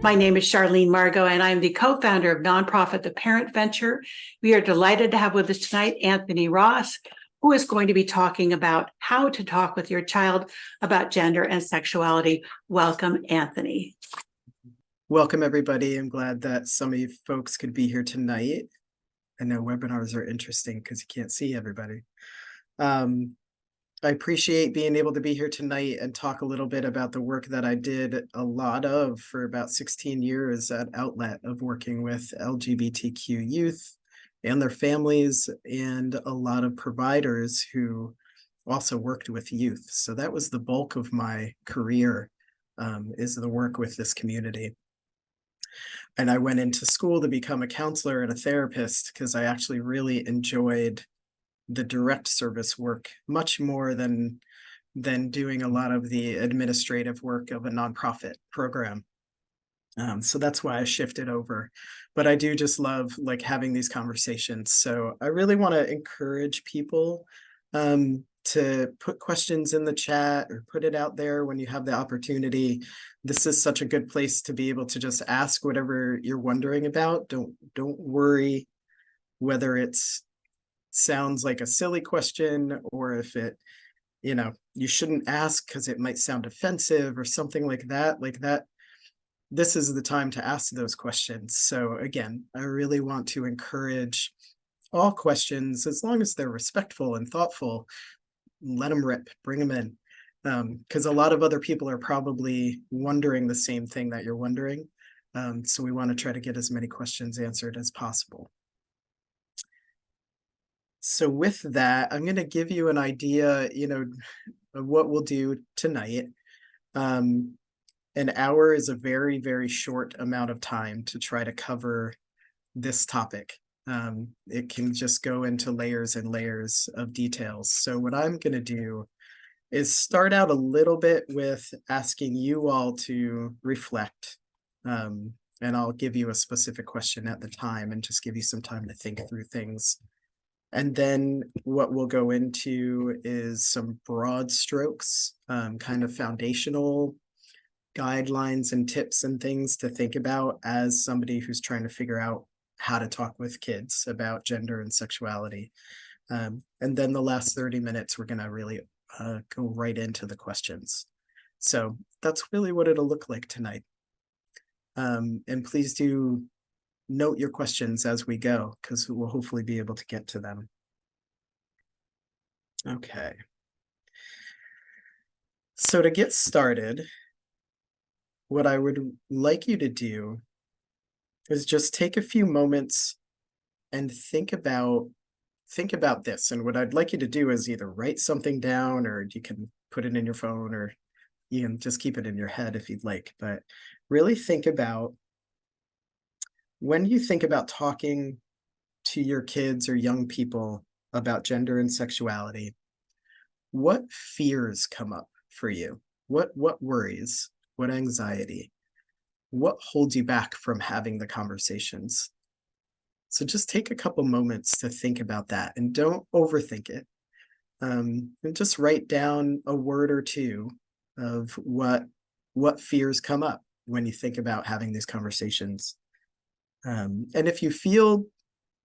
My name is Charlene Margot, and I'm the co-founder of nonprofit The Parent Venture. We are delighted to have with us tonight Anthony Ross, who is going to be talking about how to talk with your child about gender and sexuality. Welcome, Anthony. Welcome, everybody. I'm glad that some of you folks could be here tonight. I know webinars are interesting because you can't see everybody. I appreciate being able to be here tonight and talk a little bit about the work that I did a lot of for about 16 years at Outlet of working with LGBTQ youth and their families and a lot of providers who also worked with youth. So that was the bulk of my career, is the work with this community. And I went into school to become a counselor and a therapist because I actually really enjoyed the direct service work much more than doing a lot of the administrative work of a nonprofit program. So that's why I shifted over. But I do just love like having these conversations. So I really want to encourage people to put questions in the chat or put it out there when you have the opportunity. This is such a good place to be able to just ask whatever you're wondering about. Don't worry whether it's sounds like a silly question or if it, you shouldn't ask because it might sound offensive or something like that. This is the time to ask those questions. So again, I really want to encourage all questions, as long as they're respectful and thoughtful. Let them rip, bring them in, because a lot of other people are probably wondering the same thing that you're wondering. So we want to try to get as many questions answered as possible. So with that, I'm going to give you an idea, of what we'll do tonight. An hour is a very, very short amount of time to try to cover this topic. It can just go into layers and layers of details. So what I'm going to do is start out a little bit with asking you all to reflect. And I'll give you a specific question at the time and just give you some time to think through things. And then what we'll go into is some broad strokes, kind of foundational guidelines and tips and things to think about as somebody who's trying to figure out how to talk with kids about gender and sexuality. And then the last 30 minutes, we're going to really go right into the questions. So that's really what it'll look like tonight. And please do note your questions as we go, because we'll hopefully be able to get to them. Okay. So to get started, what I would like you to do is just take a few moments and think about this. And what I'd like you to do is either write something down, or you can put it in your phone, or you can just keep it in your head if you'd like. But really think about, when you think about talking to your kids or young people about gender and sexuality, what fears come up for you? What worries? What anxiety? What holds you back from having the conversations? So just take a couple moments to think about that, and don't overthink it. And just write down a word or two of what fears come up when you think about having these conversations. And if you feel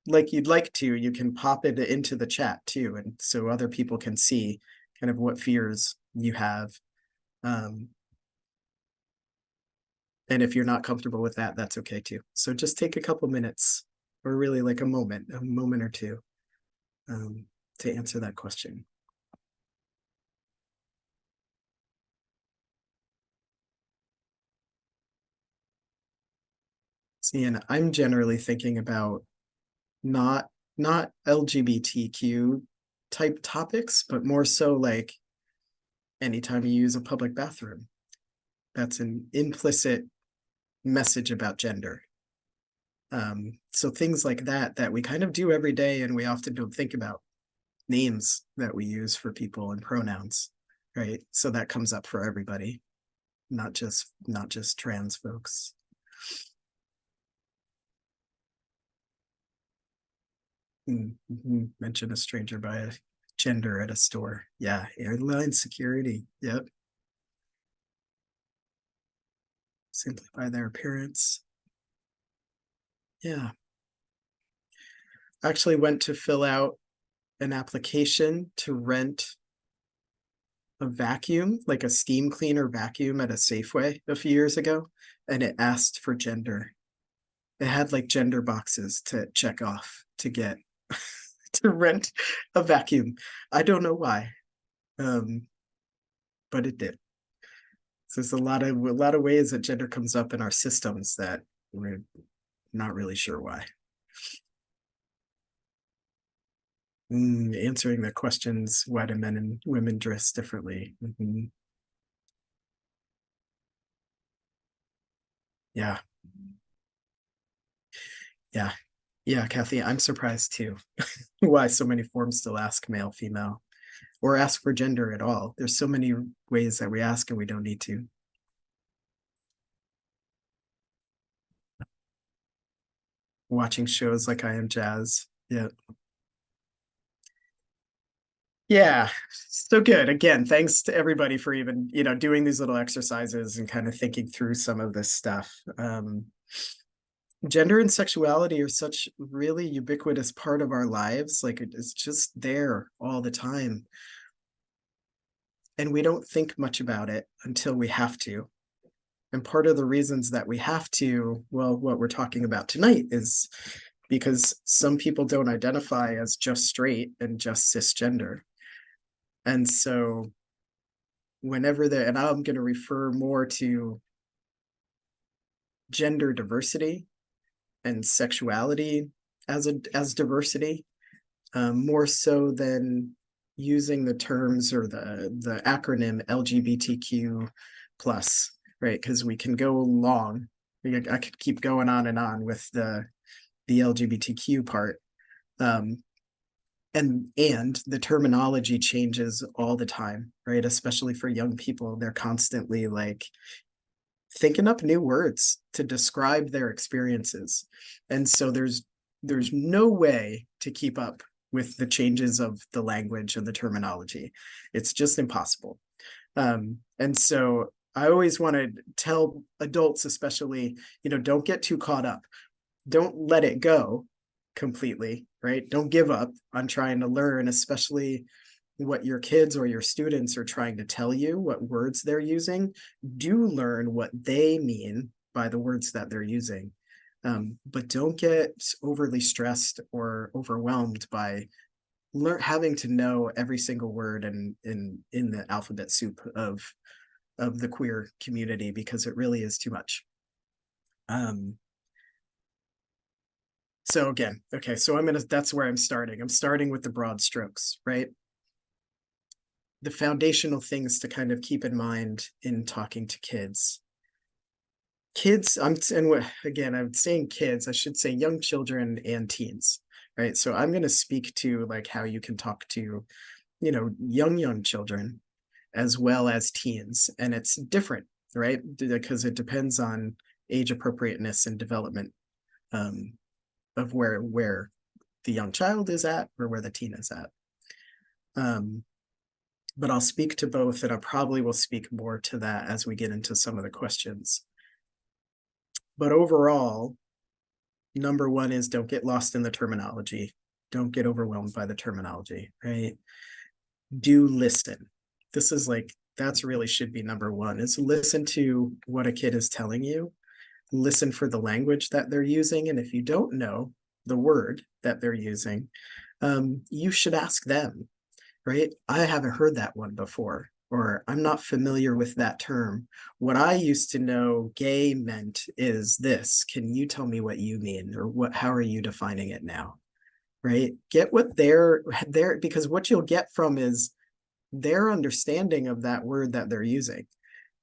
like you'd like to, you can pop it into the chat too, and so other people can see kind of what fears you have. And if you're not comfortable with that, that's okay too. So just take a couple minutes, or really like a moment or two, to answer that question. See, and I'm generally thinking about not LGBTQ type topics, but more so like anytime you use a public bathroom, that's an implicit message about gender. So things like that we kind of do every day, and we often don't think about names that we use for people and pronouns, right? So that comes up for everybody, not just trans folks. Mention a stranger by a gender at a store. Yeah, airline security. Yep. simply by their appearance. Yeah. I actually went to fill out an application to rent a vacuum, like a steam cleaner vacuum at a Safeway a few years ago, and it asked for gender. It had like gender boxes to check off to get to rent a vacuum. I don't know why, but it did. So there's a lot of ways that gender comes up in our systems that we're not really sure why. Answering the questions, why do men and women dress differently? Yeah. Yeah. Yeah, Kathy, I'm surprised too why so many forms still ask male, female, or ask for gender at all. There's so many ways that we ask and we don't need to. Watching shows like I Am Jazz. Yeah. Yeah, so good. Again, thanks to everybody for even, doing these little exercises and kind of thinking through some of this stuff. Gender and sexuality are such really ubiquitous part of our lives. Like it's just there all the time. And we don't think much about it until we have to. And part of the reasons that we have to, well, what we're talking about tonight is because some people don't identify as just straight and just cisgender. And so whenever and I'm going to refer more to gender diversity and sexuality as diversity, more so than using the terms or the acronym LGBTQ plus, right? Because we can go long. I could keep going on with the LGBTQ part. And the terminology changes all the time, right? Especially for young people, they're constantly like thinking up new words to describe their experiences. And so there's no way to keep up with the changes of the language and the terminology. It's just impossible. And so I always want to tell adults, especially, don't get too caught up. Don't let it go completely, right? Don't give up on trying to learn, especially what your kids or your students are trying to tell you, what words they're using. Do learn what they mean by the words that they're using. But don't get overly stressed or overwhelmed by having to know every single word in the alphabet soup of the queer community, because it really is too much. So again, okay, so that's where I'm starting. I'm starting with the broad strokes, right? The foundational things to kind of keep in mind in talking to kids. I'm saying kids, I should say young children and teens, right? So I'm going to speak to like how you can talk to, young children as well as teens. And it's different, right? Because it depends on age appropriateness and development of where the young child is at or where the teen is at. But I'll speak to both, and I probably will speak more to that as we get into some of the questions. But overall, number one is don't get lost in the terminology. Don't get overwhelmed by the terminology, right? Do listen. This is that's really should be number one, is listen to what a kid is telling you. Listen for the language that they're using. And if you don't know the word that they're using, you should ask them, right? I haven't heard that one before, or I'm not familiar with that term. What I used to know gay meant is this. Can you tell me what you mean, or how are you defining it now? Right? Get what they're because what you'll get from is their understanding of that word that they're using,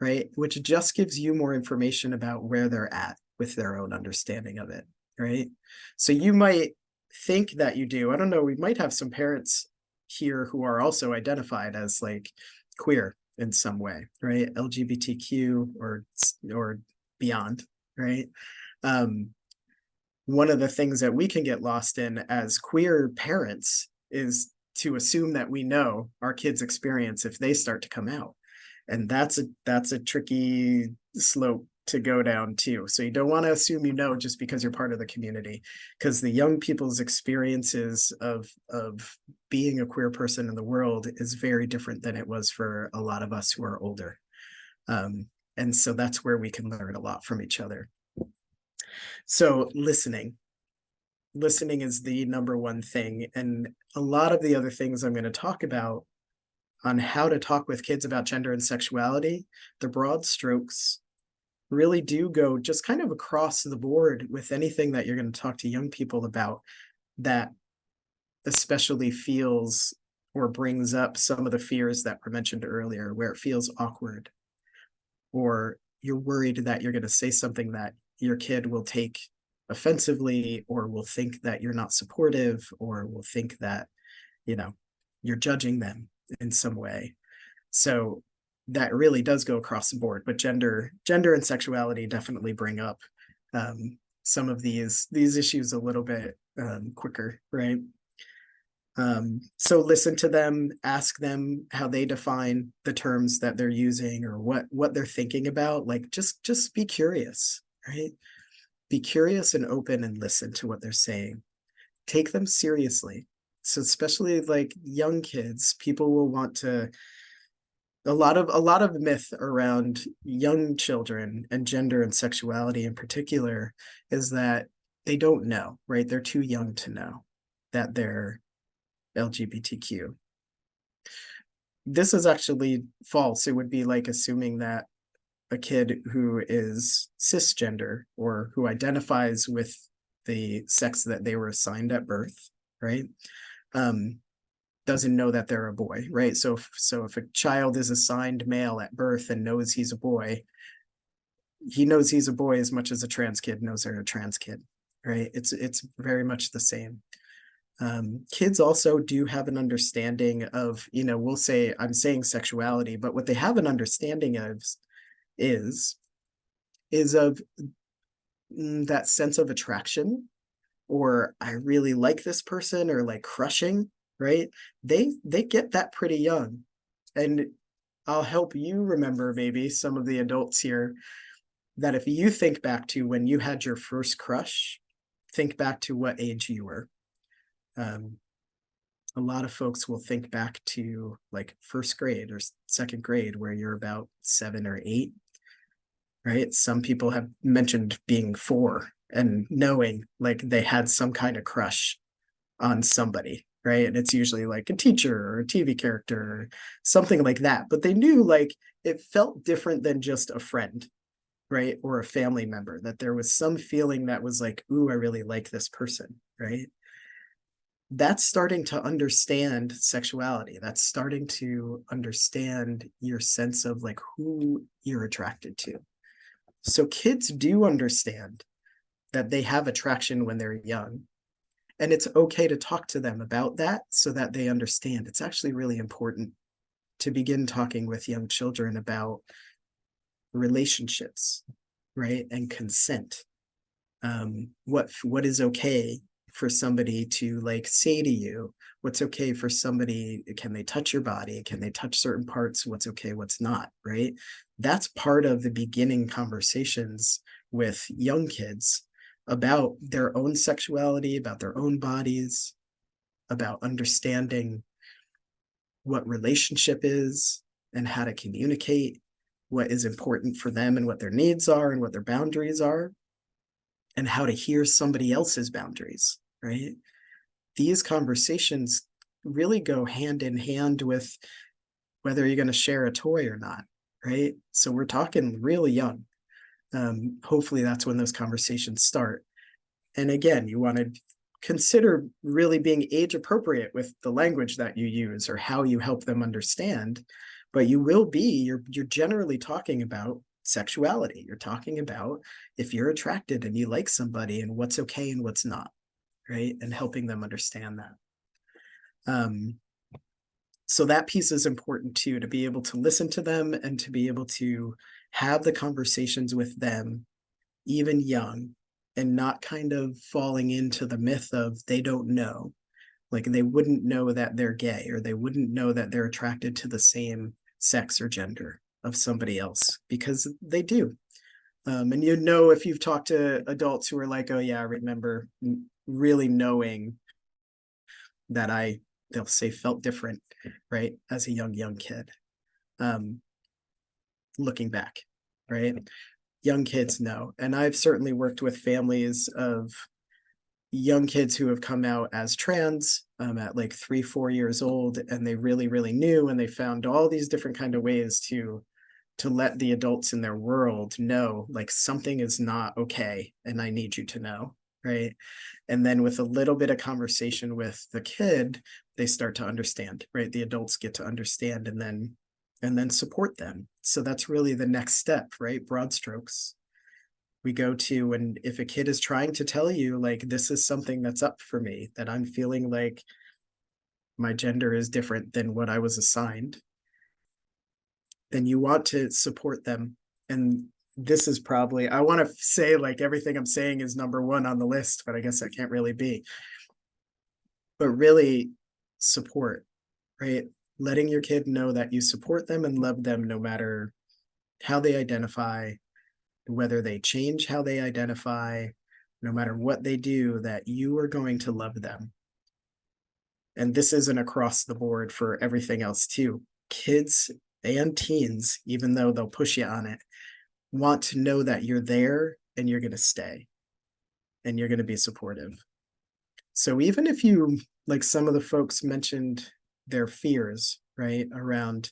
right? Which just gives you more information about where they're at with their own understanding of it, right? So you might think that you do. I don't know. We might have some parents here who are also identified as like queer in some way, right? LGBTQ or beyond, right? One of the things that we can get lost in as queer parents is to assume that we know our kids' experience if they start to come out. And that's a tricky slope to go down too. So you don't want to assume you know just because you're part of the community, because the young people's experiences of being a queer person in the world is very different than it was for a lot of us who are older. And so that's where we can learn a lot from each other. So listening is the number one thing. And a lot of the other things I'm going to talk about on how to talk with kids about gender and sexuality, the broad strokes really do go just kind of across the board with anything that you're going to talk to young people about that especially feels or brings up some of the fears that were mentioned earlier, where it feels awkward, or you're worried that you're going to say something that your kid will take offensively, or will think that you're not supportive, or will think that, you're judging them in some way. So that really does go across the board, but gender and sexuality definitely bring up some of these issues a little bit quicker, right? So listen to them, ask them how they define the terms that they're using, or what they're thinking about. Like just be curious, right? Be curious and open and listen to what they're saying. Take them seriously. So especially like young kids, people will want to, a lot of myth around young children and gender and sexuality in particular is that they don't know, right? They're too young to know that they're LGBTQ. This is actually false. It would be like assuming that a kid who is cisgender, or who identifies with the sex that they were assigned at birth, right? Doesn't know that they're a boy, right? So if a child is assigned male at birth and knows he's a boy, he knows he's a boy as much as a trans kid knows they're a trans kid, right? It's very much the same. Kids also do have an understanding of, we'll say, I'm saying sexuality, but what they have an understanding of is of that sense of attraction, or I really like this person, or like crushing, right? They get that pretty young. And I'll help you remember, maybe some of the adults here, that if you think back to when you had your first crush, think back to what age you were. A lot of folks will think back to like first grade or second grade, where you're about 7 or 8, right? Some people have mentioned being 4 and knowing like they had some kind of crush on somebody, right? And it's usually like a teacher or a TV character or something like that. But they knew like it felt different than just a friend, right? Or a family member, that there was some feeling that was like, ooh, I really like this person, right? That's starting to understand sexuality. That's starting to understand your sense of like who you're attracted to. So kids do understand that they have attraction when they're young. And it's okay to talk to them about that so that they understand. It's actually really important to begin talking with young children about relationships, right? And consent. What is okay for somebody to like say to you? What's okay for somebody? Can they touch your body? Can they touch certain parts? What's okay, what's not, right? That's part of the beginning conversations with young kids about their own sexuality, about their own bodies, about understanding what relationship is and how to communicate what is important for them and what their needs are and what their boundaries are, and how to hear somebody else's boundaries, right? These conversations really go hand in hand with whether you're going to share a toy or not, right? So we're talking really young. Hopefully that's when those conversations start. And again, you want to consider really being age appropriate with the language that you use or how you help them understand. But you're generally talking about sexuality. You're talking about if you're attracted and you like somebody and what's okay and what's not, right? And helping them understand that. So that piece is important too, to be able to listen to them and to be able to have the conversations with them even young, and not kind of falling into the myth of they don't know. Like they wouldn't know that they're gay, or they wouldn't know that they're attracted to the same sex or gender of somebody else, because they do. And you know, if you've talked to adults who are like, oh yeah, I remember really knowing that they'll say felt different, right, as a young kid. Looking back, right? Young kids know. And I've certainly worked with families of young kids who have come out as trans at like 3-4 years old, and they really knew, and they found all these different kind of ways to let the adults in their world know, like, something is not okay and I need you to know, right? And then with a little bit of conversation with the kid, they start to understand, right? The adults get to understand and then support them. So that's really the next step, right? Broad strokes. We go to, and if a kid is trying to tell you, like, this is something that's up for me, that I'm feeling like my gender is different than what I was assigned, then you want to support them. And this is probably, I want to say like everything I'm saying is number one on the list, but I guess that can't really be. But really support, right? Letting your kid know that you support them and love them no matter how they identify, whether they change how they identify, no matter what they do, that you are going to love them. And this isn't across the board for everything else too. Kids and teens, even though they'll push you on it, want to know that you're there and you're going to stay and you're going to be supportive. So even if you, like some of the folks mentioned their fears, right, around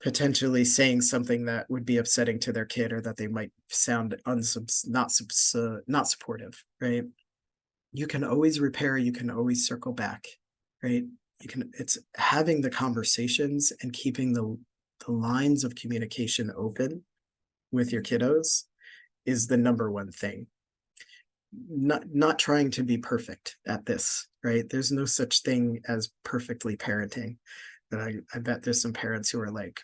potentially saying something that would be upsetting to their kid, or that they might sound not supportive, right? You can always repair, you can always circle back, right? It's having the conversations and keeping the lines of communication open with your kiddos is the number one thing. Not trying to be perfect at this, right? There's no such thing as perfectly parenting. But I bet there's some parents who are like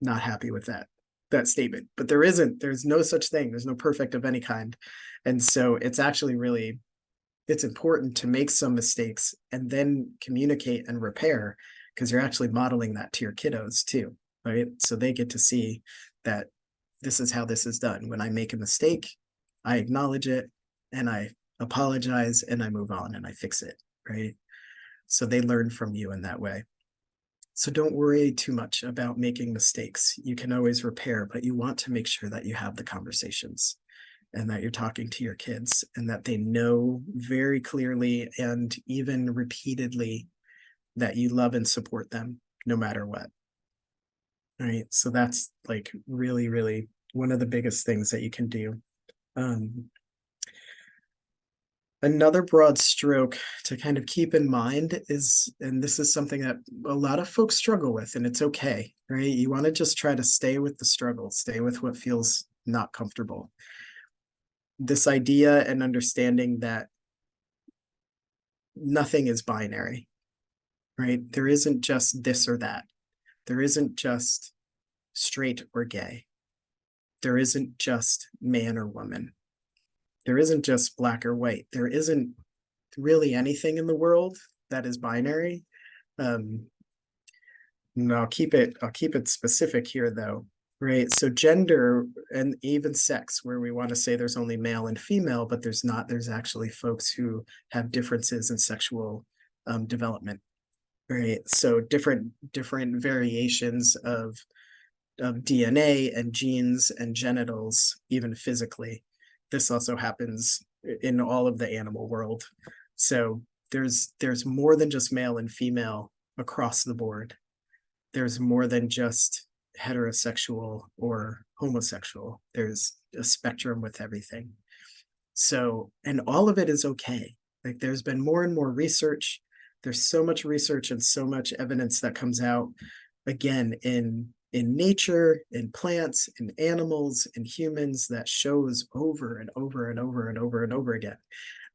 not happy with that statement. But there's no such thing. There's no perfect of any kind. And so it's actually really, it's important to make some mistakes and then communicate and repair, because you're actually modeling that to your kiddos too, right? So they get to see that this is how this is done. When I make a mistake, I acknowledge it and I apologize and I move on and I fix it, right? So they learn from you in that way. So don't worry too much about making mistakes. You can always repair, but you want to make sure that you have the conversations and that you're talking to your kids and that they know very clearly and even repeatedly that you love and support them no matter what. All right. So that's like really one of the biggest things that you can do. Another broad stroke to kind of keep in mind is, and this is something that a lot of folks struggle with, and it's okay, right? You want to just try to stay with the struggle, stay with what feels not comfortable. This idea and understanding that nothing is binary, right? There isn't just this or that. There isn't just straight or gay. There isn't just man or woman. There isn't just black or white. There isn't really anything in the world that is binary. And I'll keep it specific here though, right? So gender and even sex, where we want to say there's only male and female, but there's not. There's actually folks who have differences in sexual development, right? So different variations of DNA and genes and genitals, even physically. This also happens in all of the animal world. So there's more than just male and female across the board. There's more than just heterosexual or homosexual. There's a spectrum with everything. So, and all of it is okay. Like, there's been more and more research. There's so much research and so much evidence that comes out, again, in nature, in plants, in animals, in humans, that shows over and over and over and over and over again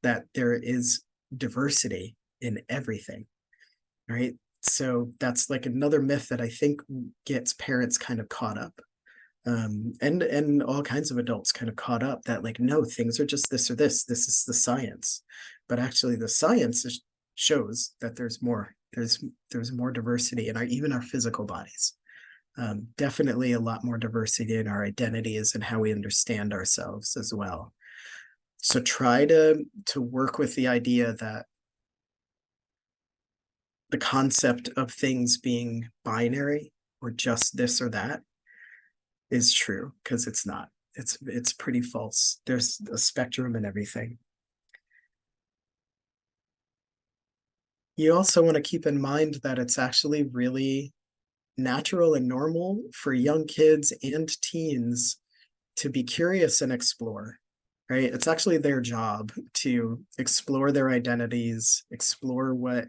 that there is diversity in everything, right? So that's like another myth that I think gets parents kind of caught up, and all kinds of adults kind of caught up, that like, no, things are just this or this. This is the science, but actually the science shows that there's more. There's more diversity in even our physical bodies. Definitely a lot more diversity in our identities and how we understand ourselves as well. So try to work with the idea that the concept of things being binary or just this or that is true, because it's not. It's pretty false. There's a spectrum and everything. You also want to keep in mind that it's actually really natural and normal for young kids and teens to be curious and explore, right? It's actually their job to explore their identities, explore what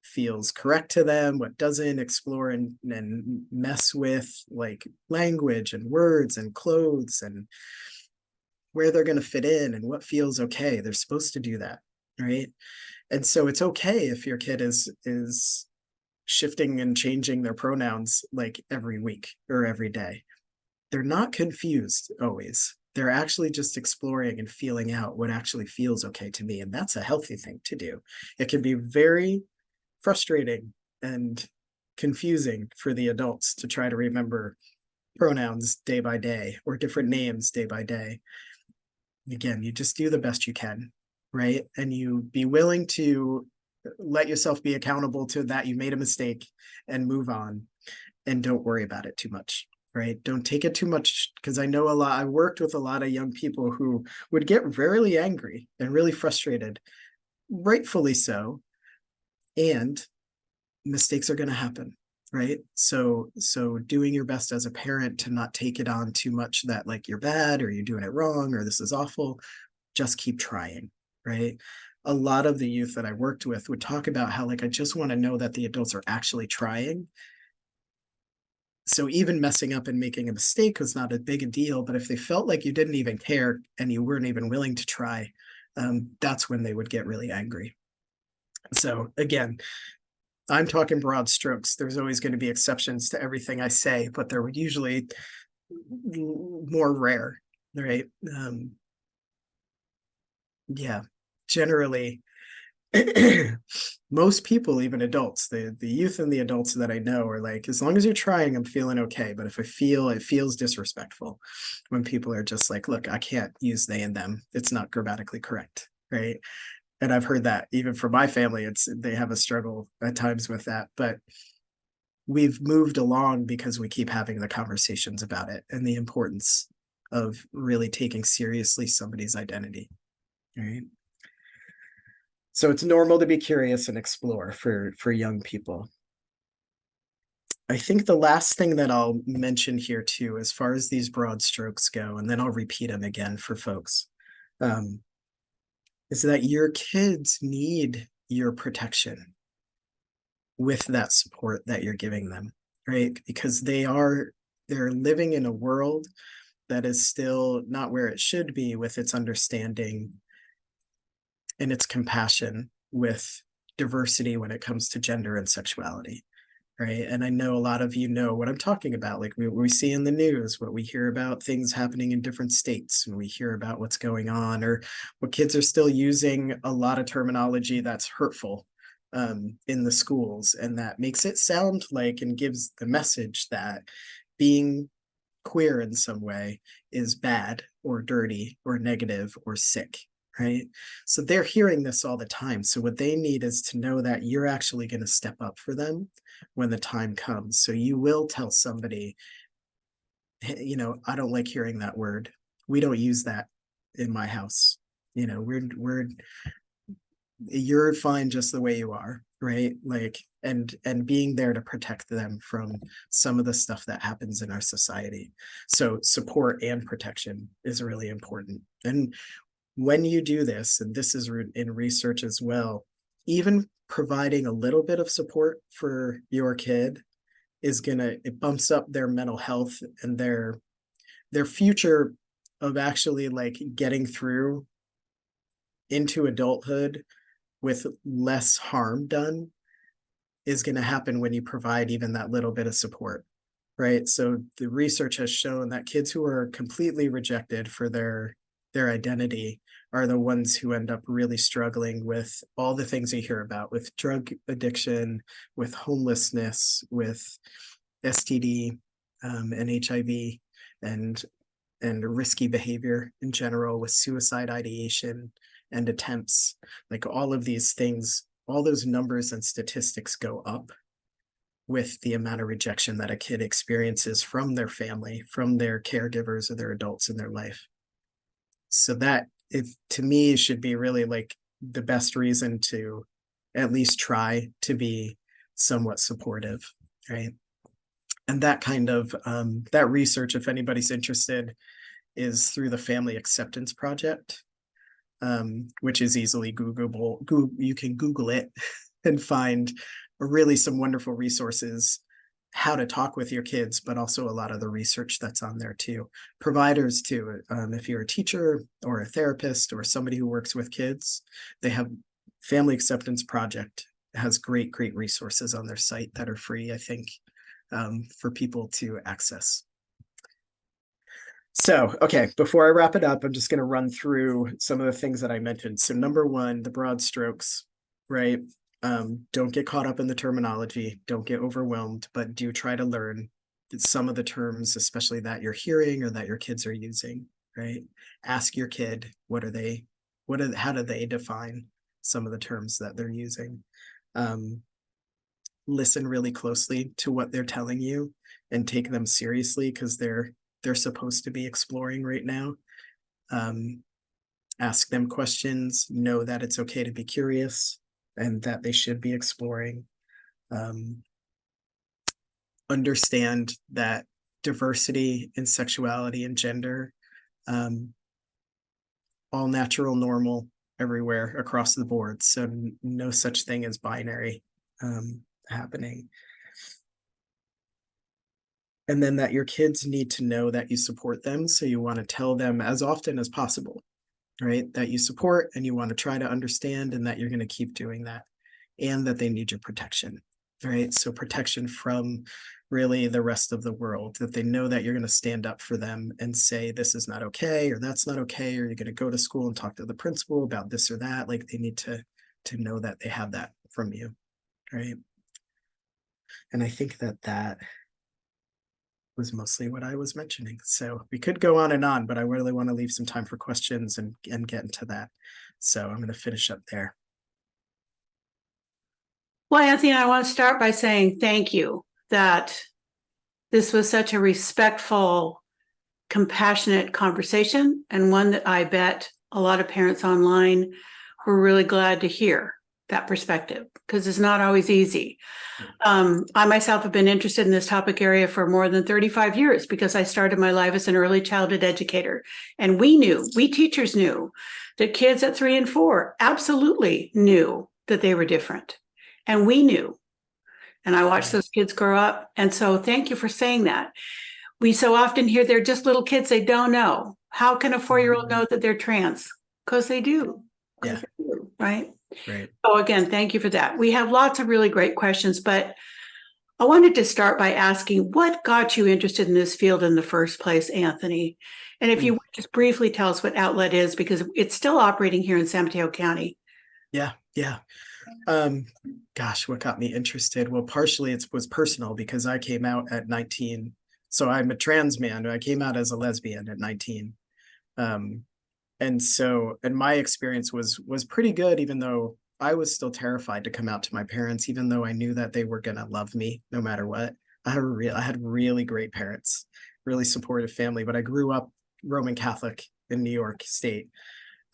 feels correct to them, what doesn't, explore and mess with like language and words and clothes and where they're going to fit in and what feels okay. They're supposed to do that, right? And so it's okay if your kid is shifting and changing their pronouns like every week or every day. They're not confused always. They're actually just exploring and feeling out what actually feels okay to me. And that's a healthy thing to do. It can be very frustrating and confusing for the adults to try to remember pronouns day by day or different names day by day. Again, you just do the best you can, right? And you be willing to let yourself be accountable to that you made a mistake and move on, and don't worry about it too much, right? Don't take it too much, because I know I worked with a lot of young people who would get really angry and really frustrated, rightfully so, and mistakes are going to happen, right? So doing your best as a parent to not take it on too much that like you're bad or you're doing it wrong or this is awful. Just keep trying, right? A lot of the youth that I worked with would talk about how like I just want to know that the adults are actually trying. So even messing up and making a mistake was not a big a deal, but if they felt like you didn't even care and you weren't even willing to try, that's when they would get really angry. So again, I'm talking broad strokes. There's always going to be exceptions to everything I say, but they're usually more rare, right? Yeah, generally, most people, even adults, the youth and the adults that I know are like, as long as you're trying, I'm feeling okay. But if I feel it feels disrespectful when people are just like, look, I can't use they and them. It's not grammatically correct, right? And I've heard that even from my family, they have a struggle at times with that. But we've moved along because we keep having the conversations about it and the importance of really taking seriously somebody's identity, right? So it's normal to be curious and explore for young people. I think the last thing that I'll mention here too, as far as these broad strokes go, and then I'll repeat them again for folks, is that your kids need your protection with that support that you're giving them, right? Because they're living in a world that is still not where it should be with its understanding and its compassion with diversity when it comes to gender and sexuality, right? And I know a lot of you know what I'm talking about. Like we see in the news, what we hear about things happening in different states, and we hear about what's going on, or what kids are still using a lot of terminology that's hurtful in the schools, and that makes it sound like and gives the message that being queer in some way is bad or dirty or negative or sick, right? So they're hearing this all the time. So what they need is to know that you're actually going to step up for them when the time comes. So you will tell somebody, hey, I don't like hearing that word. We don't use that in my house. You're fine just the way you are, right? Like, and being there to protect them from some of the stuff that happens in our society. So support and protection is really important. And when you do this, and this is in research as well, even providing a little bit of support for your kid it bumps up their mental health and their future of actually like getting through into adulthood with less harm done is going to happen when you provide even that little bit of support, right? So the research has shown that kids who are completely rejected for their identity are the ones who end up really struggling with all the things you hear about, with drug addiction, with homelessness, with STD, and HIV, and risky behavior in general, with suicide ideation and attempts. Like all of these things, all those numbers and statistics go up with the amount of rejection that a kid experiences from their family, from their caregivers or their adults in their life. So that, if to me, should be really like the best reason to at least try to be somewhat supportive, right? And that kind of that research, if anybody's interested, is through the Family Acceptance Project, which is easily Googleable. You can Google it and find really some wonderful resources, how to talk with your kids, but also a lot of the research that's on there too. Providers too, if you're a teacher or a therapist or somebody who works with kids, they have Family Acceptance Project has great resources on their site that are free, I think, for people to access. So, okay, before I wrap it up, I'm just going to run through some of the things that I mentioned. So number one, the broad strokes, right? Don't get caught up in the terminology, don't get overwhelmed, but do try to learn some of the terms, especially that you're hearing or that your kids are using, right? Ask your kid, how do they define some of the terms that they're using? Listen really closely to what they're telling you and take them seriously, because they're supposed to be exploring right now. Ask them questions, know that it's okay to be curious and that they should be exploring. Understand that diversity in sexuality and gender, all natural, normal, everywhere across the board. So no such thing as binary happening. And then that your kids need to know that you support them. So you want to tell them as often as possible, right? That you support and you want to try to understand, and that you're going to keep doing that, and that they need your protection, right? So protection from really the rest of the world, that they know that you're going to stand up for them and say, this is not okay, or that's not okay, or you're going to go to school and talk to the principal about this or that. Like they need to know that they have that from you, right? And I think that was mostly what I was mentioning. So we could go on and on, but I really want to leave some time for questions and get into that. So I'm going to finish up there. Well, Anthony, I want to start by saying thank you, that this was such a respectful, compassionate conversation, and one that I bet a lot of parents online were really glad to hear that perspective, because it's not always easy. I myself have been interested in this topic area for more than 35 years, because I started my life as an early childhood educator. And we teachers knew that kids at 3 and 4 absolutely knew that they were different. And we knew. And I watched those kids grow up. And so thank you for saying that. We so often hear they're just little kids, they don't know. How can a 4-year-old know that they're trans? Because they do. Yeah. They do, right? Great. So again, thank you for that. We have lots of really great questions, but I wanted to start by asking, what got you interested in this field in the first place, Anthony? And if you would just briefly tell us what Outlet is, because it's still operating here in San Mateo County. Yeah. Gosh, what got me interested? Well, partially it was personal, because I came out at 19. So I'm a trans man. I came out as a lesbian at 19. And my experience was pretty good, even though I was still terrified to come out to my parents, even though I knew that they were going to love me no matter what. I had really great parents, really supportive family, but I grew up Roman Catholic in New York State.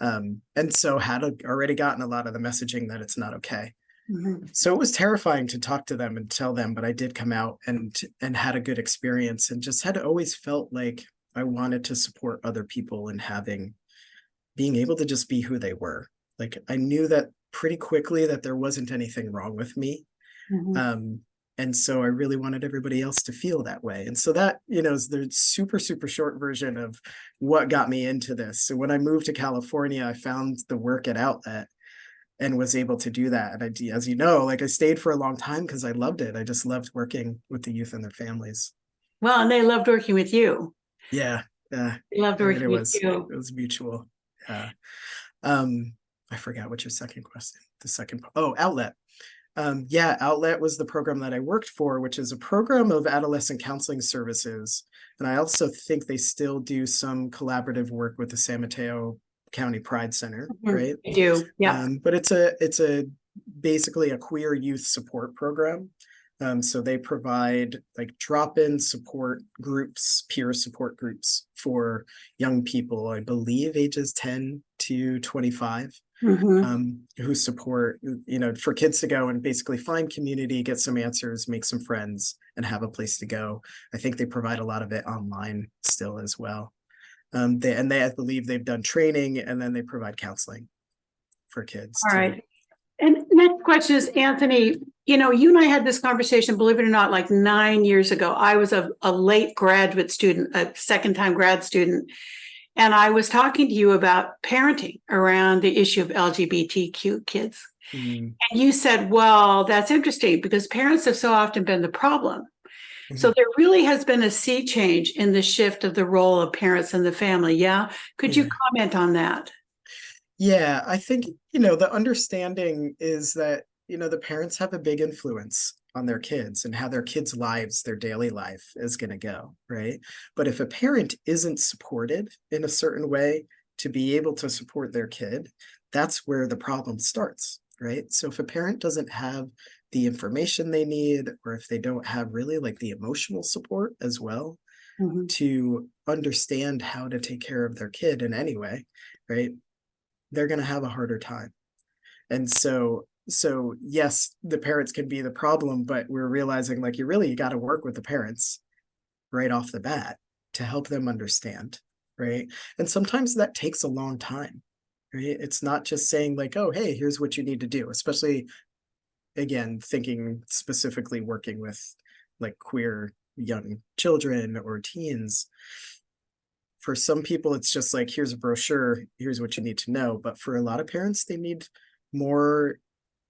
And so had already gotten a lot of the messaging that it's not okay. Mm-hmm. So it was terrifying to talk to them and tell them, but I did come out and had a good experience, and just had always felt like I wanted to support other people in being able to just be who they were. Like I knew that pretty quickly that there wasn't anything wrong with me. Mm-hmm. And so I really wanted everybody else to feel that way. And so that, is the super, super short version of what got me into this. So when I moved to California, I found the work at Outlet and was able to do that. And as you know, like I stayed for a long time because I loved it. I just loved working with the youth and their families. Well, and they loved working with you. Yeah. They loved working with you. It was mutual. I forgot what your second question, Outlet. Yeah, Outlet was the program that I worked for, which is a program of adolescent counseling services. And I also think they still do some collaborative work with the San Mateo County Pride Center, Mhm. right? I do. Yeah. But it's a basically a queer youth support program. So they provide like drop-in support groups, peer support groups for young people, I believe ages 10 to 25, Mhm. who support, for kids to go and basically find community, get some answers, make some friends, and have a place to go. I think they provide a lot of it online still as well. I believe they've done training, and then they provide counseling for kids All too. right. And next question is, Anthony, you and I had this conversation, believe it or not, like 9 years ago. I was a late graduate student, a second time grad student. And I was talking to you about parenting around the issue of LGBTQ kids. Mm, And you said, well, that's interesting because parents have so often been the problem. So mhm. there really has been a sea change in the shift of the role of parents in the family. Yeah. Could you Yeah. comment on that? Yeah, I think, the understanding is that, the parents have a big influence on their kids and how their kids' lives, their daily life is going to go, right? But if a parent isn't supported in a certain way to be able to support their kid, that's where the problem starts, right? So if a parent doesn't have the information they need, or if they don't have really like the emotional support as well Mhm. to understand how to take care of their kid in any way, right? They're going to have a harder time. And so yes, the parents can be the problem, but we're realizing like you got to work with the parents right off the bat to help them understand, right? And sometimes that takes a long time, right? It's not just saying like, oh, hey, here's what you need to do, especially again, thinking specifically working with like queer young children or teens. For some people, it's just like, here's a brochure, here's what you need to know. But for a lot of parents, they need more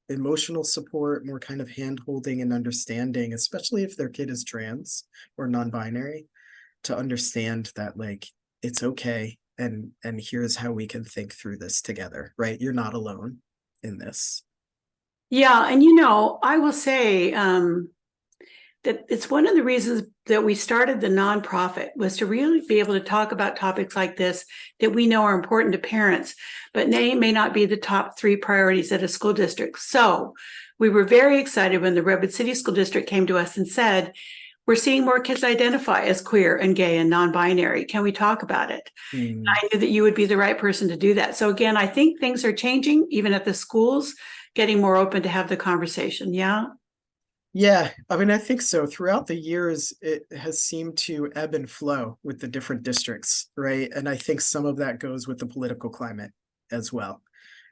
emotional support, more kind of hand holding and understanding, especially if their kid is trans or non-binary, to understand that like it's okay, and here's how we can think through this together, right? You're not alone in this. Yeah. And, I will say, that it's one of the reasons that we started the nonprofit was to really be able to talk about topics like this that we know are important to parents, but may not be the top 3 priorities at a school district. So we were very excited when the Redwood City School District came to us and said, we're seeing more kids identify as queer and gay and non-binary. Can we talk about it? Mm. I knew that you would be the right person to do that. So again, I think things are changing, even at the schools, getting more open to have the conversation. Yeah. Yeah, I mean, I think so. Throughout the years, it has seemed to ebb and flow with the different districts, right? And I think some of that goes with the political climate as well,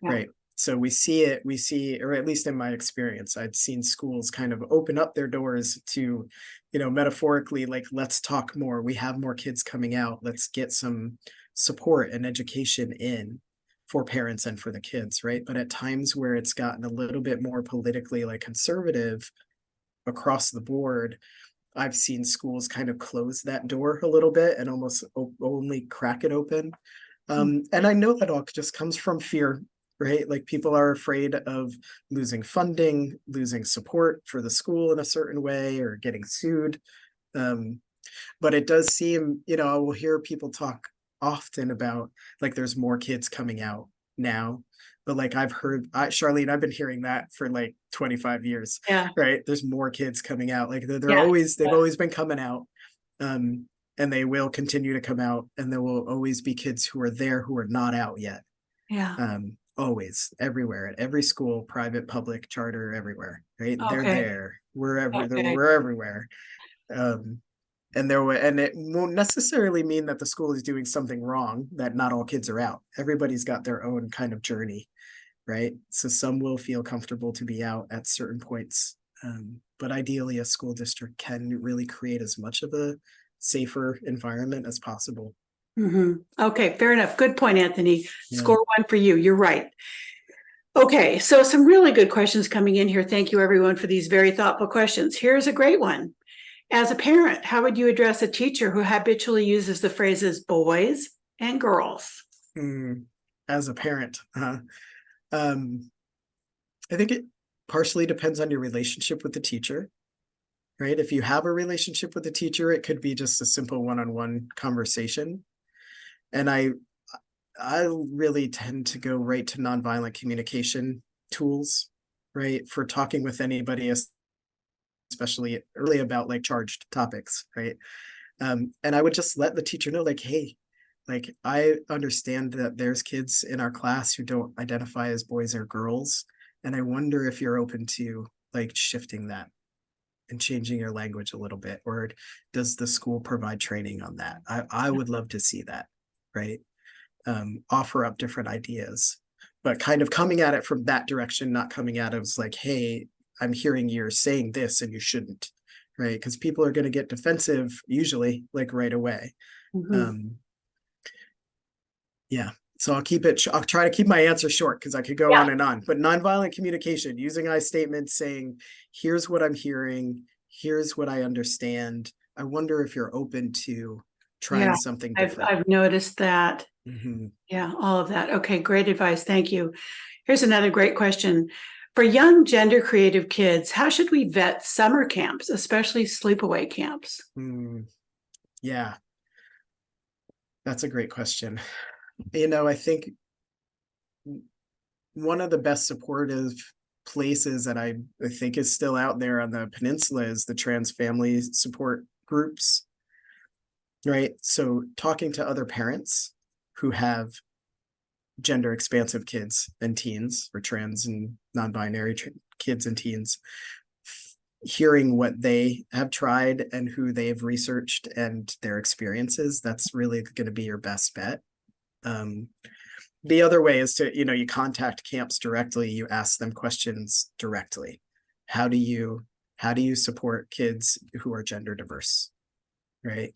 Yeah. right? So we see, or at least in my experience, I've seen schools kind of open up their doors to, metaphorically, like, let's talk more. We have more kids coming out. Let's get some support and education in for parents and for the kids, right? But at times where it's gotten a little bit more politically like conservative across the board, I've seen schools kind of close that door a little bit and almost only crack it open. And I know that all just comes from fear, right? Like people are afraid of losing funding, losing support for the school in a certain way, or getting sued. Um, but it does seem, I will hear people talk often about like there's more kids coming out now. But like Charlene, I've been hearing that for like 25 years, Yeah. right? There's more kids coming out. Like Yeah. they've always been coming out. Um, and they will continue to come out, and there will always be kids who are there who are not out yet. Yeah. Always, everywhere, at every school, private, public, charter, everywhere, right? They're Okay. there. Okay. We're everywhere. Um, and it won't necessarily mean that the school is doing something wrong, that not all kids are out. Everybody's got their own kind of journey, right? So some will feel comfortable to be out at certain points. But ideally, a school district can really create as much of a safer environment as possible. Okay, fair enough. Good point, Anthony. Yeah. Score 1 for you. You're right. Okay, so some really good questions coming in here. Thank you, everyone, for these very thoughtful questions. Here's a great one. As a parent, how would you address a teacher who habitually uses the phrases boys and girls? As a parent, I think partially depends on your relationship with the teacher, right? If you have a relationship with the teacher, it could be just a simple one-on-one conversation. And I really tend to go right to nonviolent communication tools, right? For talking with anybody, especially early about like charged topics, right? And I would just let the teacher know, like, hey, like, I understand that there's kids in our class who don't identify as boys or girls. And I wonder if you're open to like shifting that and changing your language a little bit, or does the school provide training on that? I would love to see that, right? Offer up different ideas, but kind of coming at it from that direction, not coming at it as like, hey, I'm hearing you're saying this and you shouldn't, right? Because people are going to get defensive usually like right away. Mhm. Yeah. So I'll try to keep my answer short because I could go Yeah. on, but nonviolent communication, using I statements, saying, here's what I'm hearing, here's what I understand. I wonder if you're open to trying Yeah. something I've different. I've noticed that. Mhm. Yeah, all of that. Okay, great advice. Thank you. Here's another great question. For young gender creative kids, how should we vet summer camps, especially sleepaway camps? Yeah, that's a great question. You know, I think one of the best supportive places that I think is still out there on the peninsula is the trans family support groups, right? So talking to other parents who have gender expansive kids and teens, or trans and non-binary kids and teens, hearing what they have tried and who they've researched and their experiences, that's really going to be your best bet. The other way is to, you contact camps directly, you ask them questions directly. How do you support kids who are gender diverse, right?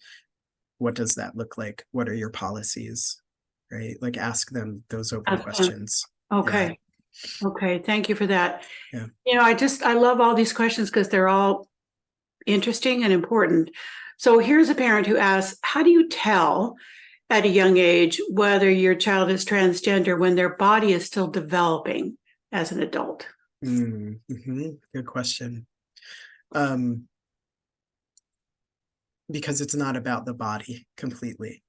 What does that look like? What are your policies, right? Like, ask them those open Excellent. questions. Okay. Okay. Thank you for that. Yeah. I love all these questions because they're all interesting and important. So here's a parent who asks, how do you tell at a young age whether your child is transgender when their body is still developing as an adult? Good question. Because it's not about the body completely,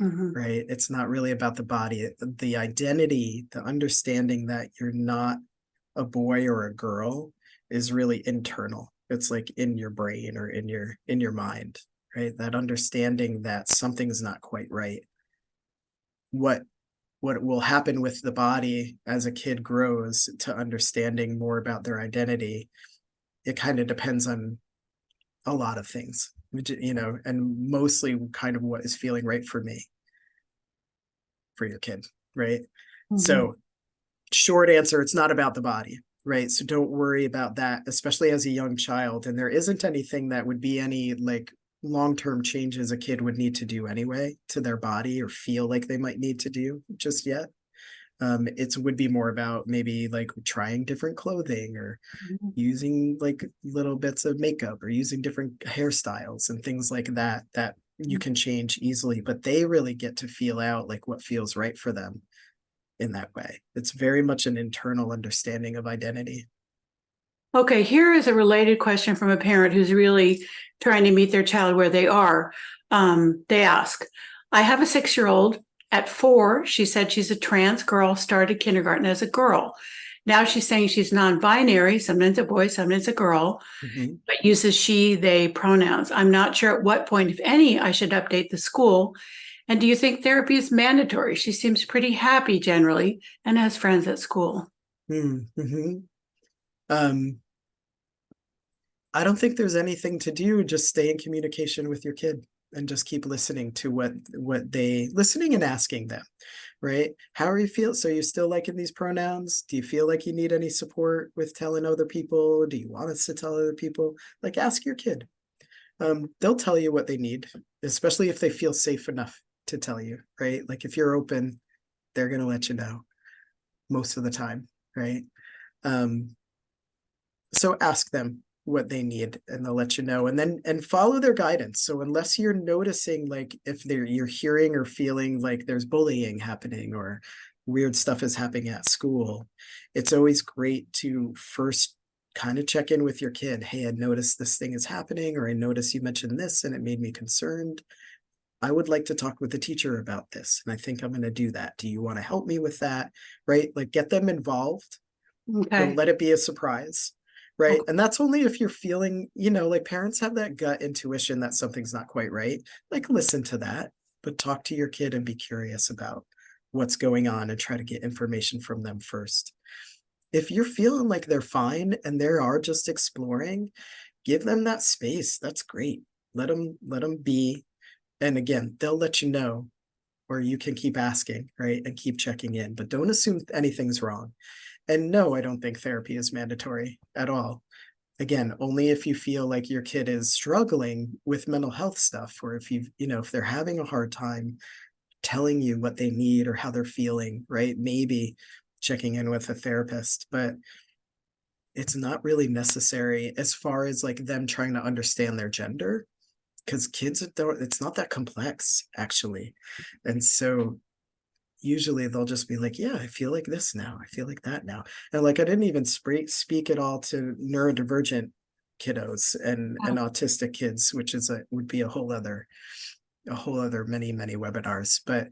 right? It's not really about the body. The identity, the understanding that you're not a boy or a girl is really internal. It's like in your brain or in your mind, right? That understanding that something's not quite right. What will happen with the body as a kid grows to understanding more about their identity, it kind of depends on a lot of things, and mostly kind of what is feeling right for me, for your kid, right? So short answer, it's not about the body, right? So don't worry about that, especially as a young child. And there isn't anything that would be any like long-term changes a kid would need to do anyway to their body or feel like they might need to do just yet. It would be more about maybe like trying different clothing or using like little bits of makeup or using different hairstyles and things like that you can change easily, but they really get to feel out like what feels right for them in that way. It's very much an internal understanding of identity. Okay, here is a related question from a parent who's really trying to meet their child where they are. They ask, I have a 6-year-old. At 4, she said she's a trans girl, started kindergarten as a girl. Now she's saying she's non-binary, sometimes a boy, sometimes a girl, but uses she, they pronouns. I'm not sure at what point, if any, I should update the school. And do you think therapy is mandatory? She seems pretty happy generally and has friends at school. I don't think there's anything to do. Just stay in communication with your kid and just keep listening to listening and asking them, right? How are you feel? So you still liking these pronouns? Do you feel like you need any support with telling other people? Do you want us to tell other people? Like, ask your kid. They'll tell you what they need, especially if they feel safe enough to tell you, right? Like, if you're open, they're going to let you know most of the time, right? So ask them what they need and they'll let you know, and follow their guidance. So unless you're noticing like if you're hearing or feeling like there's bullying happening or weird stuff is happening at school, it's always great to first kind of check in with your kid. Hey, I noticed this thing is happening, or I noticed you mentioned this and it made me concerned. I would like to talk with the teacher about this, and I think I'm going to do that. Do you want to help me with that? Right? Like, get them involved. Don't Okay. let it be a surprise. Right. Okay. And that's only if you're feeling, like parents have that gut intuition that something's not quite right. Like, listen to that, but talk to your kid and be curious about what's going on and try to get information from them first. If you're feeling like they're fine and they are just exploring, give them that space. That's great. Let them be. And again, they'll let you know, or you can keep asking, right? And keep checking in, but don't assume anything's wrong. And no, I don't think therapy is mandatory at all. Again, only if you feel like your kid is struggling with mental health stuff, or if they're having a hard time telling you what they need or how they're feeling, right? Maybe checking in with a therapist, but it's not really necessary as far as like them trying to understand their gender, because kids don't, it's not that complex actually. And so usually they'll just be like, yeah, I feel like this now. I feel like that now. And like, I didn't even speak at all to neurodivergent kiddos and autistic kids, which would be a whole other many, many webinars. But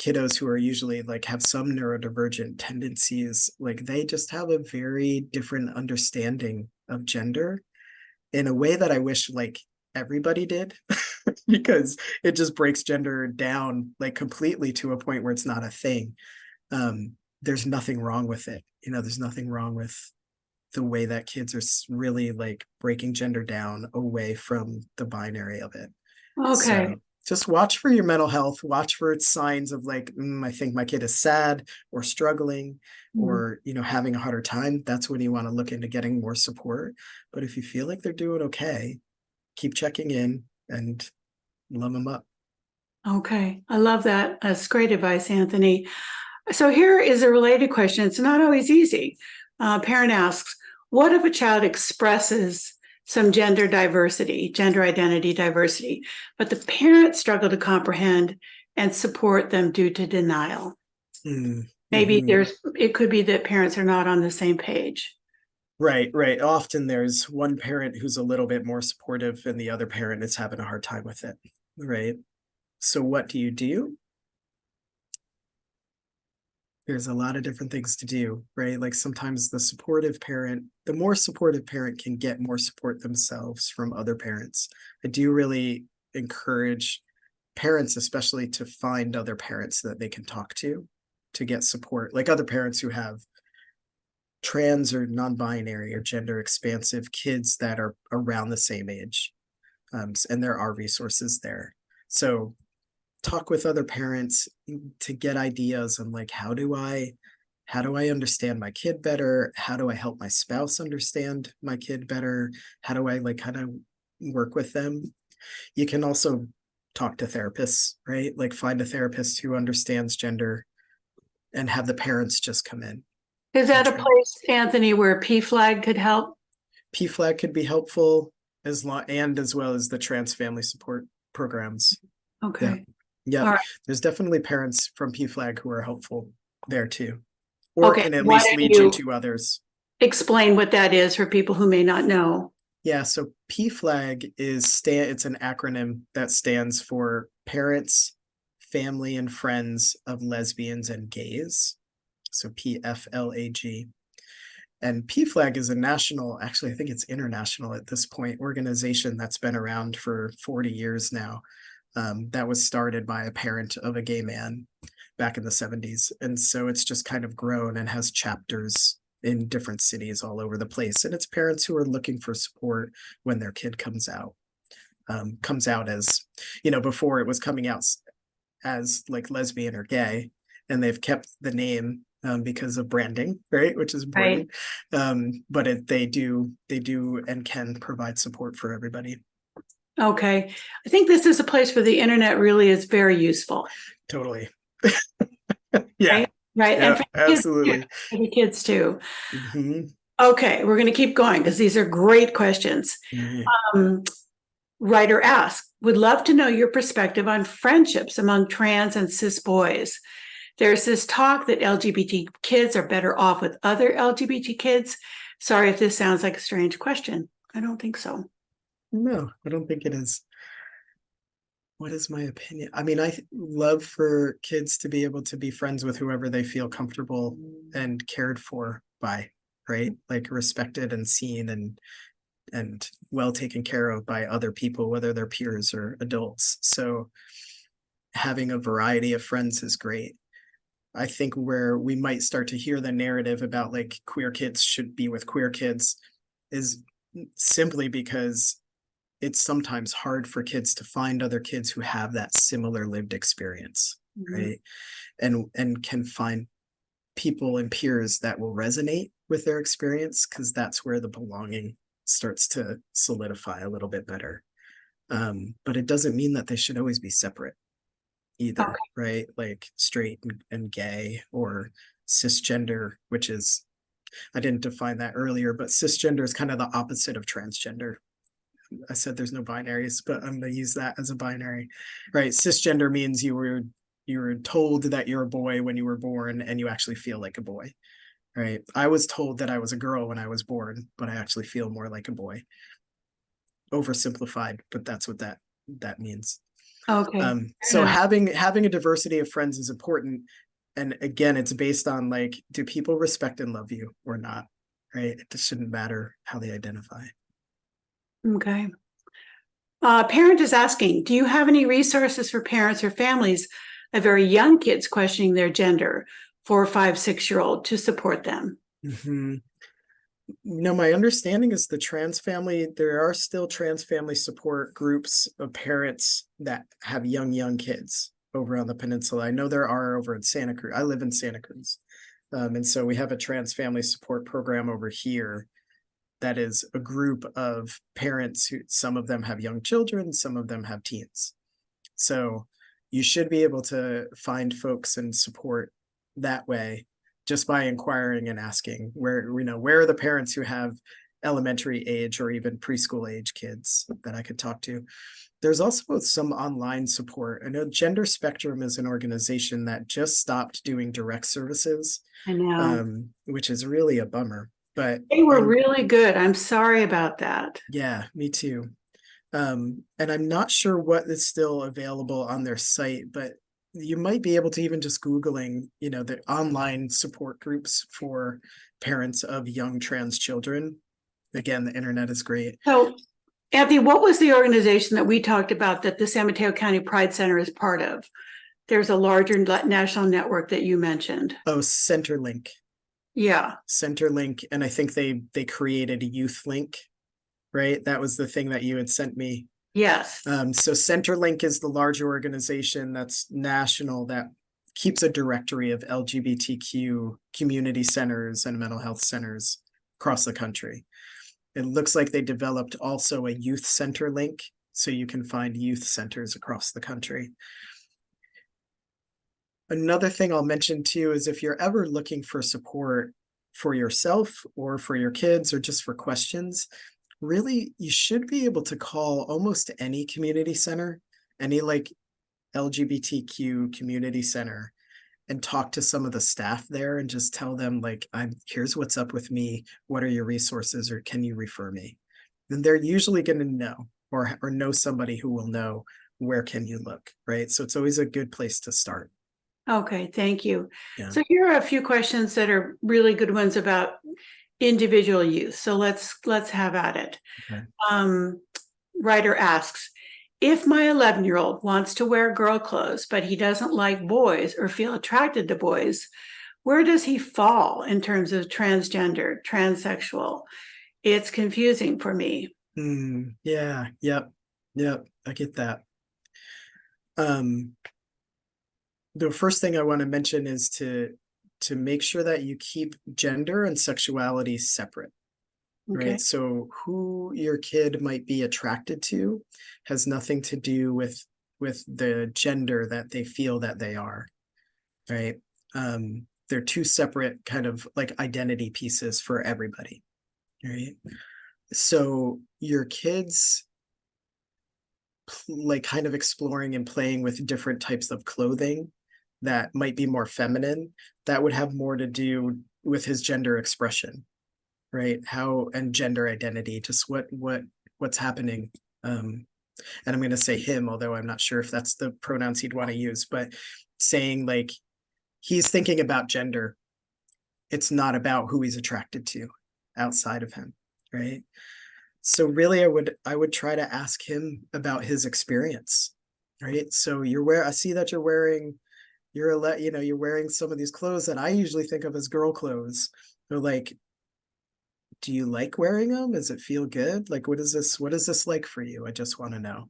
kiddos who are usually like have some neurodivergent tendencies, like they just have a very different understanding of gender in a way that I wish like everybody did, because it just breaks gender down like completely to a point where it's not a thing. There's nothing wrong with it. There's nothing wrong with the way that kids are really like breaking gender down away from the binary of it. Okay. So just watch for your mental health, watch for its signs of like, I think my kid is sad or struggling or, having a harder time. That's when you want to look into getting more support. But if you feel like they're doing okay, keep checking in and love them up. Okay. I love that. That's great advice, Anthony. So here is a related question. It's not always easy. Parent asks, what if a child expresses some gender identity diversity, but the parents struggle to comprehend and support them due to denial? Maybe it could be that parents are not on the same page. Right. Often there's one parent who's a little bit more supportive and the other parent is having a hard time with it. Right. So what do you do? There's a lot of different things to do, right? Like sometimes the more supportive parent can get more support themselves from other parents. I do really encourage parents, especially, to find other parents that they can talk to get support, like other parents who have trans or non-binary or gender expansive kids that are around the same age. And there are resources there. So talk with other parents to get ideas on like, how do I understand my kid better? How do I help my spouse understand my kid better? How do I like kind of work with them? You can also talk to therapists, right? Like find a therapist who understands gender and have the parents just come in. Is that a place, Anthony, where PFLAG could help? PFLAG could be helpful as well as the trans family support programs. Okay. Yeah. Right. There's definitely parents from PFLAG who are helpful there too, or can at Why least don't lead you to others. Explain what that is for people who may not know. Yeah, so PFLAG it's an acronym that stands for Parents, Family and Friends of Lesbians and Gays. So PFLAG. And PFLAG is a national, actually, I think it's international at this point, organization that's been around for 40 years now. That was started by a parent of a gay man back in the 70s. And so it's just kind of grown and has chapters in different cities all over the place. And it's parents who are looking for support when their kid comes out as, before it was coming out as like lesbian or gay, and they've kept the name because of branding, right? Which is important. Right. But they do and can provide support for everybody. Okay. I think this is a place where the internet really is very useful. Totally. Yeah. Right. Yeah, and for absolutely. For the kids too. Okay. We're going to keep going because these are great questions. Writer asks, would love to know your perspective on friendships among trans and cis boys. There's this talk that LGBT kids are better off with other LGBT kids. Sorry if this sounds like a strange question. I don't think so. No, I don't think it is. What is my opinion? I mean, love for kids to be able to be friends with whoever they feel comfortable and cared for by, right? Like respected and seen and well taken care of by other people, whether they're peers or adults. So having a variety of friends is great. I think where we might start to hear the narrative about like queer kids should be with queer kids is simply because it's sometimes hard for kids to find other kids who have that similar lived experience, right? And can find people and peers that will resonate with their experience, because that's where the belonging starts to solidify a little bit better. But it doesn't mean that they should always be separate either, Okay. right? Like straight and gay or cisgender, which is, I didn't define that earlier, but cisgender is kind of the opposite of transgender. I said there's no binaries, but I'm going to use that as a binary, right? Cisgender means you were told that you're a boy when you were born and you actually feel like a boy, right? I was told that I was a girl when I was born, but I actually feel more like a boy. Oversimplified, but that's what that means. Okay. So having a diversity of friends is important. And again, it's based on like, do people respect and love you or not, right? It just shouldn't matter how they identify. Okay. Parent is asking, do you have any resources for parents or families of very young kids questioning their gender, 4, 5, 6-year-old, to support them? Mm-hmm. No, my understanding is there are still trans family support groups of parents that have young kids over on the peninsula. I know there are over in Santa Cruz. I live in Santa Cruz. And so we have a trans family support program over here that is a group of parents who, some of them have young children, some of them have teens. So you should be able to find folks and support that way just by inquiring and asking where are the parents who have elementary age or even preschool age kids that I could talk to. There's also some online support. I know Gender Spectrum is an organization that just stopped doing direct services, I know. which is really a bummer. But They were really good. I'm sorry about that. yeah, me too. And I'm not sure what is still available on their site, but you might be able to even just Googling, the online support groups for parents of young trans children. Again, the internet is great. So, Anthony, what was the organization that we talked about that the San Mateo County Pride Center is part of? There's a larger national network that you mentioned. Oh, Centerlink. Yeah. Centerlink, and I think they created a Youth Link, right? That was the thing that you had sent me. Yes. So Centerlink is the larger organization that's national that keeps a directory of LGBTQ community centers and mental health centers across the country. It looks like they developed also a youth center link, so you can find youth centers across the country. Another thing I'll mention too is if you're ever looking for support for yourself or for your kids or just for questions, really, you should be able to call almost any community center, any like LGBTQ community center, and talk to some of the staff there and just tell them like, here's what's up with me. What are your resources, or can you refer me? Then they're usually going to know or know somebody who will know where can you look, right? So it's always a good place to start. Okay, thank you. Yeah. So here are a few questions that are really good ones about individual use. So let's have at it. Okay. Writer asks, if my 11-year-old wants to wear girl clothes, but he doesn't like boys or feel attracted to boys, where does he fall in terms of transgender, transsexual? It's confusing for me. Yeah. Yep. I get that. The first thing I want to mention is to make sure that you keep gender and sexuality separate. Okay. Right. So who your kid might be attracted to has nothing to do with the gender that they feel that they are. Right. They're two separate kind of like identity pieces for everybody. Right. So your kids like kind of exploring and playing with different types of clothing that might be more feminine, that would have more to do with his gender expression. right? How, and gender identity, just what's happening. And I'm going to say him, although I'm not sure if that's the pronouns he'd want to use, but saying like he's thinking about gender. It's not about who he's attracted to outside of him, right? So really I would try to ask him about his experience, right? So I see that you're wearing, you're wearing some of these clothes that I usually think of as girl clothes. They're like, do you like wearing them? Does it feel good? Like, what is this like for you? I just want to know.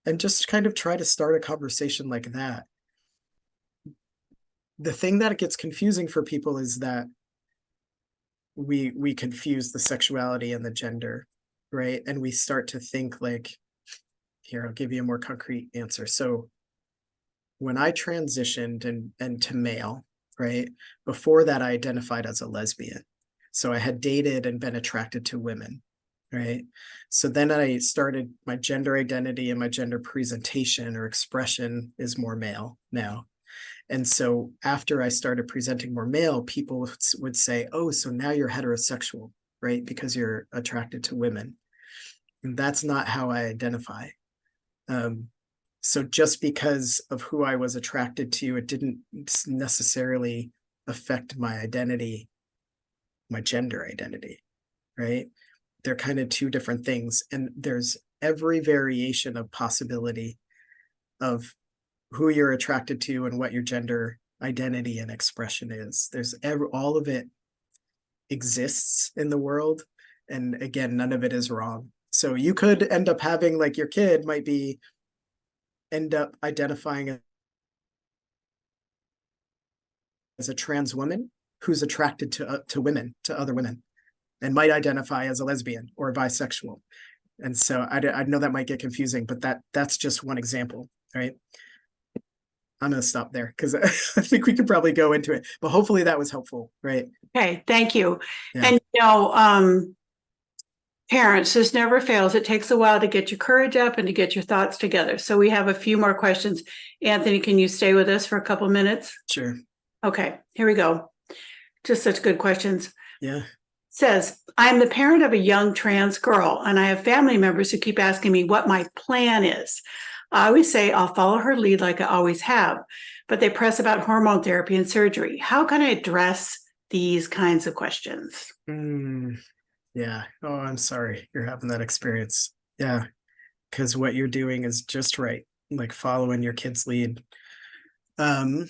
And just kind of try to start a conversation like that. The thing that gets confusing for people is that we confuse the sexuality and the gender, right? And we start to think like, here, I'll give you a more concrete answer. So when I transitioned and to male, right? Before that, I identified as a lesbian. So I had dated and been attracted to women, right? So then I started my gender identity, and my gender presentation or expression is more male now. And so after I started presenting more male, people would say, oh, so now you're heterosexual, right? Because you're attracted to women. And that's not how I identify. So just because of who I was attracted to, it didn't necessarily affect my identity, my gender identity, right? They're kind of two different things. And there's every variation of possibility of who you're attracted to and what your gender identity and expression is. All of it exists in the world. And again, none of it is wrong. So you could end up having, like, your kid might end up identifying as a trans woman who's attracted to women, to other women, and might identify as a lesbian or bisexual. And so I know that might get confusing, but that's just one example, right? I'm going to stop there because I think we could probably go into it, but hopefully that was helpful, right? Okay, thank you. Yeah. And parents, this never fails. It takes a while to get your courage up and to get your thoughts together. So we have a few more questions. Anthony, can you stay with us for a couple minutes? Sure. Okay, here we go. Just such good questions. Yeah. Says, I'm the parent of a young trans girl, and I have family members who keep asking me what my plan is. I always say I'll follow her lead like I always have, but they press about hormone therapy and surgery. How can I address these kinds of questions? Yeah. Oh, I'm sorry you're having that experience. Yeah. Because what you're doing is just right, like following your kid's lead. Again,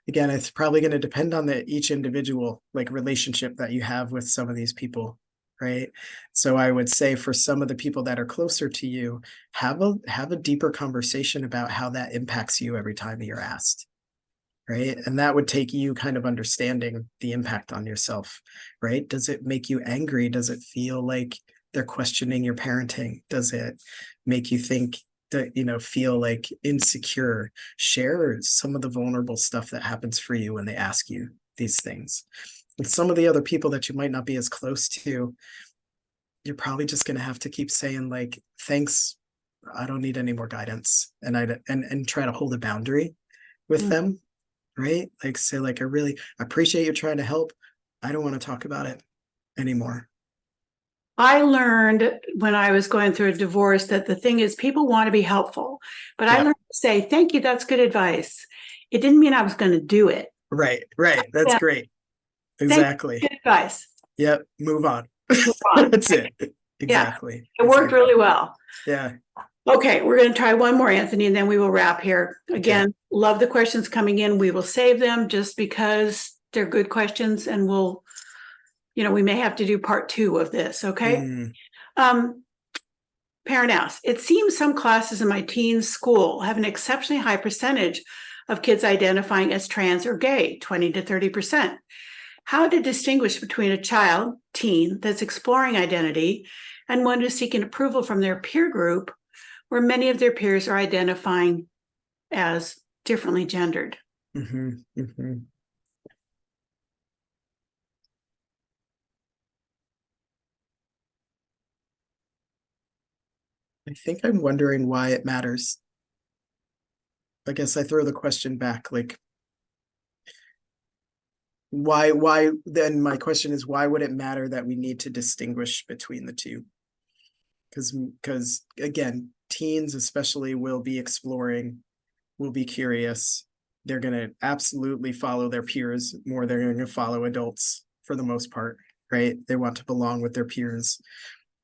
it's probably going to depend on each individual, like, relationship that you have with some of these people, right? So I would say for some of the people that are closer to you, have a deeper conversation about how that impacts you every time you're asked, right? And that would take you kind of understanding the impact on yourself, right? Does it make you angry? Does it feel like they're questioning your parenting? Does it make you think that, feel like insecure? Share some of the vulnerable stuff that happens for you when they ask you these things. And some of the other people that you might not be as close to, you're probably just going to have to keep saying, like, thanks, I don't need any more guidance. And try to hold a boundary with them, right? Like, say, like, I really appreciate you trying to help. I don't want to talk about it anymore. I learned when I was going through a divorce that the thing is, people want to be helpful, but I learned to say, thank you, that's good advice. It didn't mean I was going to do it. Right. That's great. Exactly. Good advice. Yep. Move on. Move on. That's it. Exactly. It worked really well. Yeah. Okay, we're going to try one more, Anthony, and then we will wrap here. Again, love the questions coming in. We will save them just because they're good questions, and we may have to do part 2 of this, okay? Parent asks, it seems some classes in my teen's school have an exceptionally high percentage of kids identifying as trans or gay, 20 to 30%. How to distinguish between a teen that's exploring identity and one who's seeking approval from their peer group, where many of their peers are identifying as differently gendered. I think I'm wondering why it matters. I guess I throw the question back, like, Why then my question is, why would it matter that we need to distinguish between the two? Because again, teens especially will be exploring, will be curious. They're going to absolutely follow their peers more. They're going to follow adults for the most part, right? They want to belong with their peers.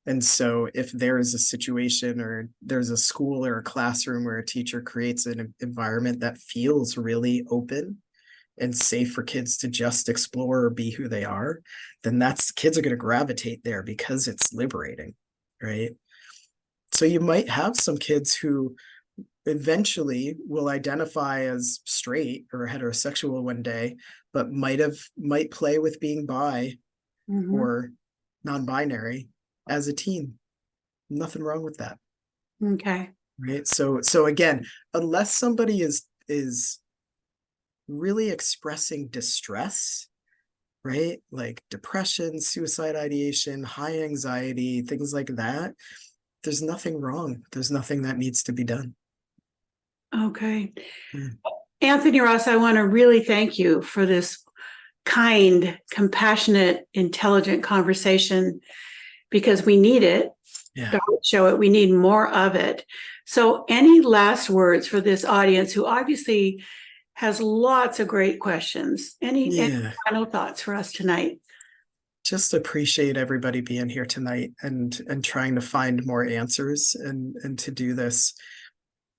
And so if there is a situation or there's a school or a classroom where a teacher creates an environment that feels really open and safe for kids to just explore or be who they are, then kids are going to gravitate there because it's liberating, right? So you might have some kids who eventually will identify as straight or heterosexual one day, but might play with being bi or non-binary as a teen. Nothing wrong with that. Okay. Right. So again, unless somebody is really expressing distress, right? Like depression, suicide ideation, high anxiety, things like that, there's nothing wrong. There's nothing that needs to be done. Okay. Mm. Anthony Ross, I want to really thank you for this kind, compassionate, intelligent conversation, because we need it. Yeah. Don't show it. We need more of it. So any last words for this audience who obviously has lots of great questions? Any final thoughts for us tonight? Just appreciate everybody being here tonight and trying to find more answers and to do this.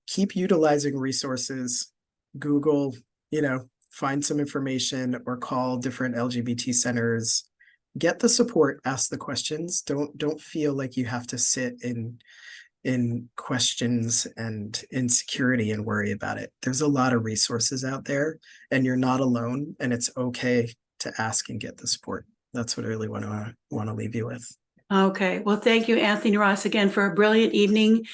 Keep utilizing resources. Google, find some information or call different LGBT centers. Get the support, ask the questions. Don't feel like you have to sit in questions and insecurity and worry about it. There's a lot of resources out there and you're not alone, and it's okay to ask and get the support. That's what I really want to leave you with. Okay. Well, thank you, Anthony Ross, again for a brilliant evening.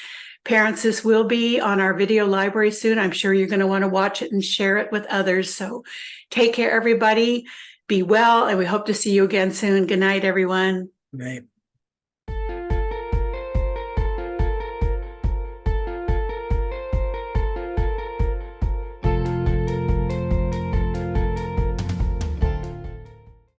Parents, this will be on our video library soon. I'm sure you're going to want to watch it and share it with others. So take care, everybody. Be well, and we hope to see you again soon. Good night, everyone. Right.